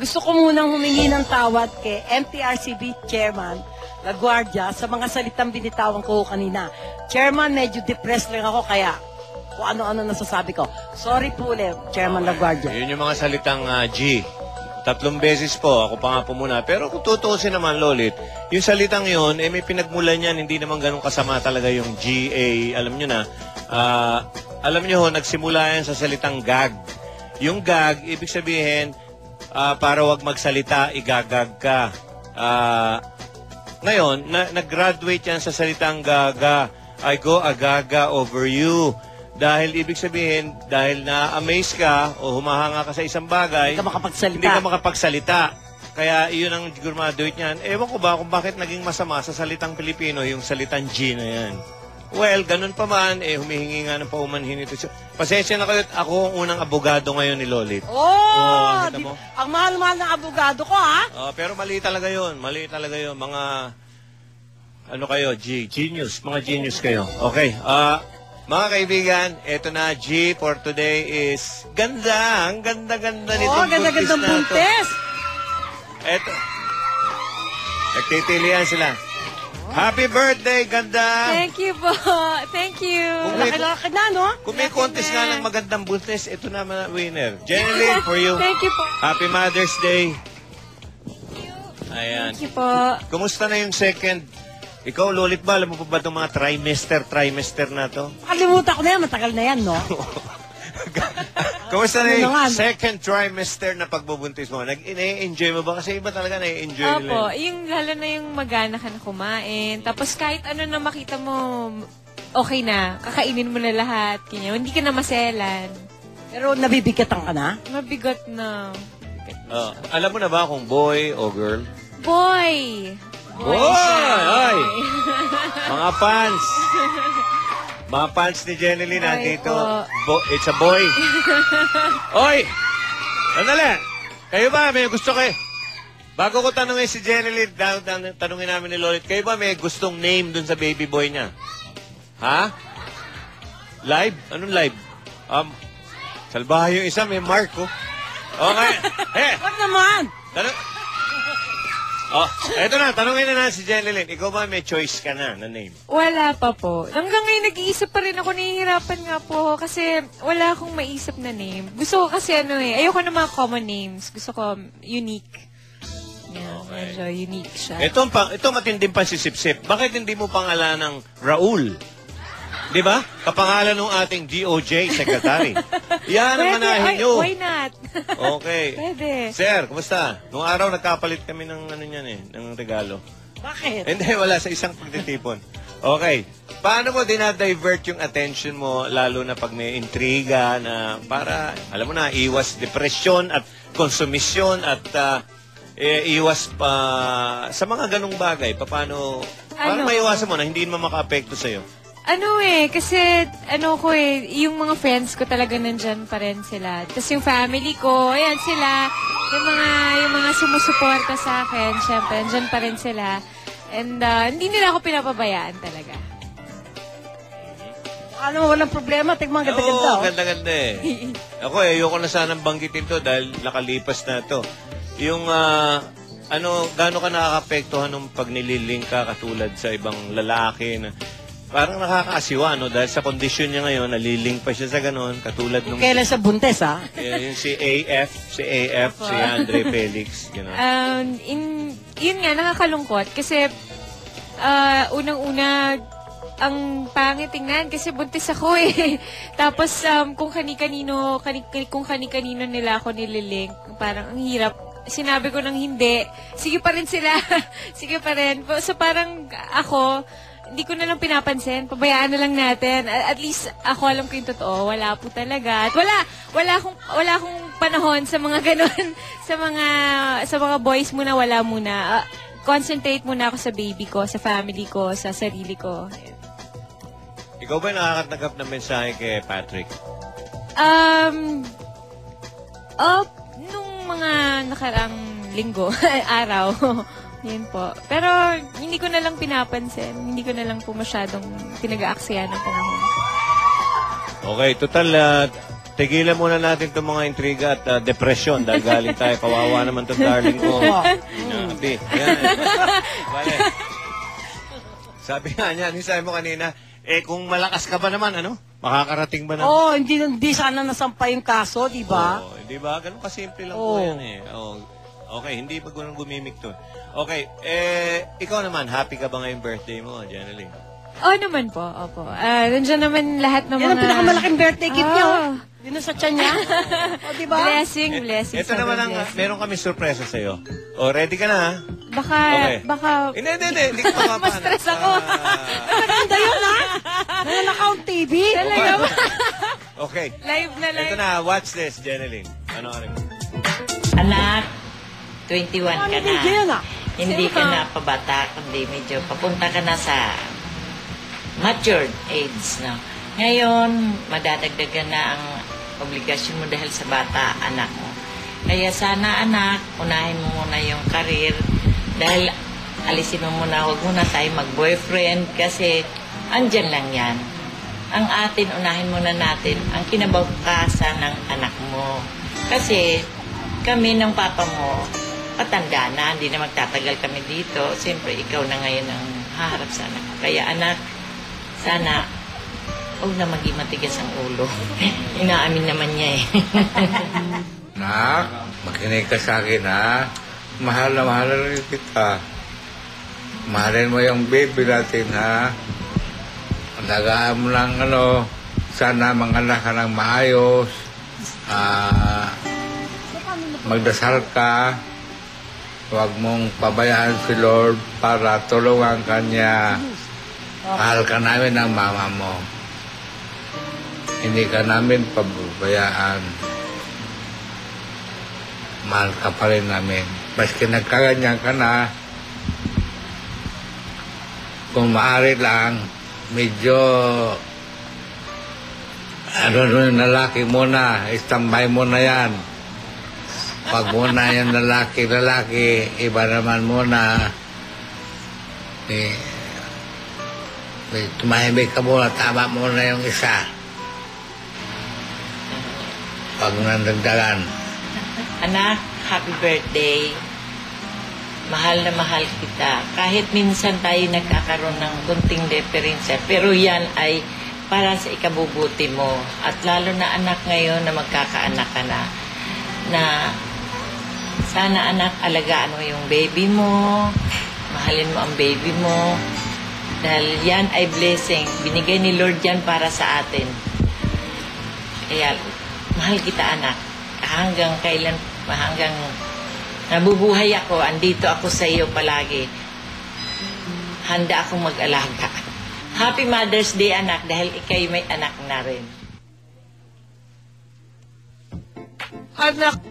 Gusto ko munang humingi ng tawad kay MTRCB Chairman LaGuardia sa mga salitang binitawan ko kanina. Chairman, medyo depressed lang ako kaya kung ano-ano nasasabi ko. Sorry po ulit, Chairman LaGuardia. Yun yung mga salitang G. 3 beses po, ako pa nga po muna. Pero kung tutuusin naman, Lolit, yung salitang yun, may pinagmulan yan, hindi naman ganun kasama talaga yung GA. Alam nyo na, alam nyo ho, nagsimula yan sa salitang gag. Yung gag, ibig sabihin, para wag magsalita, igagag ka. Ngayon, nag-graduate yan sa salitang gaga. I go agaga over you. Dahil ibig sabihin, dahil na-amaze ka o humahanga ka sa isang bagay, hindi ka makapagsalita. Kaya iyon ang graduate niyan. Ewan ko ba kung bakit naging masama sa salitang Pilipino yung salitang G na yan. Well, ganun pa man, humihingi nga ng paumanhin ito. Pasensya na kayo, ako ang unang abogado ngayon ni Lolit. Ang mahal-mahal ng abogado ko, ha? Pero mali talaga yun. Mali talaga yun. Mga, ano kayo, genius. Mga genius kayo. Okay. Mga kaibigan, eto na, G for today is ganda. Ang ganda-ganda nitong buntis na buntis. Eto. Nagtitilian sila. Happy birthday, ganda! Thank you po. Thank you. Laki-laki na, no? Kung may contest nga ng magandang buntis, ito naman ang winner. Jenny Lynn, for you. Thank you po. Happy Mother's Day. Ayan. Thank you po. Kumusta na yung second? Ikaw, Lolit ba? Alam mo pa ba itong mga trimester na to? Kalimutan ko na yan. Matagal na yan, no? Kumusta na yung second trimester na pagbubuntis mo? Nag-enjoy mo ba? Kasi iba talaga na-enjoy nila. Opo, yung lalo na yung magana ka na kumain. Tapos kahit ano na makita mo, okay na. Kakainin mo na lahat. Kanya. Hindi ka na maselan. Pero nabibigatan ka na? Mabigat na. Alam mo na ba kung boy o girl? Boy! Boy! Ay! Mga fans! Mga fans ni Jenny Lynn nandito. It's a boy. Oy! Sandali! Kayo ba may gusto kayo? Bago ko tanungin si Jenny Lynn, tanungin namin ni Lolit, kayo ba may gustong name dun sa baby boy niya? Ha? Live? Anong live? Salbahe yung isa, may mark, oh. Okay. Wag naman! Eto na, tanungin na si Jenny Lynn. Ikaw ba may choice ka na name? Wala pa po. Hanggang ngayon nag-iisip pa rin ako. Nahihirapan nga po kasi wala akong maisip na name. Gusto ko kasi ayoko ng mga common names. Gusto ko unique. Yeah, okay. Medyo unique siya. Ito matinding pansisipsip. Bakit hindi mo pangalan ng Raul? Di ba? Kapangalan ng ating DOJ Secretary. Yan ang manahin nyo. Why not? Okay. Pwede. Sir, kumusta? Noong araw nagkapalit kami ng ng regalo. Bakit? Hindi, wala sa isang pagtitipon. Okay. Paano mo dinadivert yung attention mo, lalo na pag may intriga na para, alam mo na, iwas depresyon at konsumisyon at iwas pa sa mga ganong bagay. Paano maiwasan mo na hindi naman maka-apekto sa'yo? Kasi, yung mga friends ko talaga nandyan pa rin sila. Tapos yung family ko, ayan sila, yung mga sumusuporta sa akin, syempre, nandyan pa rin sila. And, hindi nila ako pinapabayaan talaga. Walang problema, tigmang ganda-ganda. Oo, ganda-ganda eh. Ako ayoko na sanang banggitin to dahil nakalipas na to. Yung, gaano ka nakaka-apektuhan nung pag nililing ka katulad sa ibang lalaki na parang nakakaasiwa, no? Dahil sa kondisyon niya ngayon, naliling pa siya sa ganon, katulad nung... Kailan sa buntes, ha? Yung si AF, si Andre Felix, gano'n. Yun nga, nakakalungkot. Kasi, unang-una, ang pangit tingnan kasi buntis ako eh. Tapos, kung kani-kanino nila ako nililing, parang ang hirap. Sinabi ko nang hindi. Sige pa rin sila. Sige pa rin. So, parang ako... Hindi ko na lang pinapansin. Pabayaan na lang natin. At least, ako alam ko yung totoo. Wala po talaga. At wala akong panahon sa mga ganun. sa mga boys muna, wala muna. Concentrate muna ako sa baby ko, sa family ko, sa sarili ko. Ikaw ba nakakatanggap ng mensahe kay Patrick? Nung mga nakaraang linggo, araw, yun po. Pero, hindi ko na lang pinapansin. Hindi ko na lang po masyadong pinag-aaksaya ng panahon. Okay, total tigilan muna natin itong mga intriga at depresyon dahil galing tayo. Kawawa naman itong darling ko. Abi, yan. Vale. Sabi nga niya, sabi mo kanina, kung malakas ka ba naman, ano? Makakarating ba na? Oh, hindi sana nasampay yung kaso, di ba? Oo, di ba? Ganun kasimple lang po yan eh. Oh, okay, hindi pa ganun gumimik to. Okay, ikaw naman, happy ka ba ngayong birthday mo, Jeneline? Oo naman po, opo. Nandiyan naman lahat ng Yan mga... ang pinakamalaking birthday gift niya. Ah. Yun ang sa tiyan niya. O, di ba? Blessing. Ito naman ang, meron kami sorpresa sa'yo. O, ready ka na, ha? Baka... Hindi ka mapapaan. Ma-stress ako. Maganda yun, ha? Nananakaw TV. Talaga ba? Okay. Live na live. Ito na, watch this, Jeneline. Ano? Anak, 21 ka Ano na. video yan, ah? Hindi ka na pabata, kundi medyo papunta ka na sa matured age, no? Ngayon, madadagdagan na ang obligasyon mo dahil sa bata, anak mo. Kaya sana, anak, unahin mo muna yung karir dahil alisin mo muna, huwag muna tayo mag-boyfriend kasi andyan lang yan. Ang atin, unahin muna natin ang kinabukasan ng anak mo. Kasi kami ng papa mo, patanda na, hindi na magtatagal kami dito. Siyempre, ikaw na ngayon ang haharap sa anak. Kaya anak, sana, huwag na maging matigas ang ulo. Inaamin naman niya eh. Nak, makinig ka sa akin, ha? Mahal na rin kita. Mahalin mo yung baby natin, ha? Alagaan mo lang, sana manganak ka ng maayos. Magdasal ka. Huwag mong pabayaan si Lord para tulungan ka niya. Mahal ka namin ng mama mo. Hindi ka namin pababayaan. Mahal ka pa rin namin. Maski nagkaganyan ka na, kung maaari lang, medyo yung lalaki muna, istambay mo na yan. Pag muna yung lalaki, iba naman muna. Tumahimik ka muna, tama muna yung isa. Pag nandagdagan. Anak, happy birthday. Mahal na mahal kita. Kahit minsan tayo nagkakaroon ng kunting diferensya, pero yan ay para sa ikabubuti mo. At lalo na anak ngayon na magkakaanak ka na sana anak, alagaan mo yung baby mo, mahalin mo ang baby mo, dahil yan ay blessing. Binigay ni Lord yan para sa atin. Kaya, mahal kita anak. Hanggang kailan, hanggang nabubuhay ako, andito ako sa iyo palagi. Handa akong mag-alaga. Happy Mother's Day anak, dahil ikay may anak na rin. Anak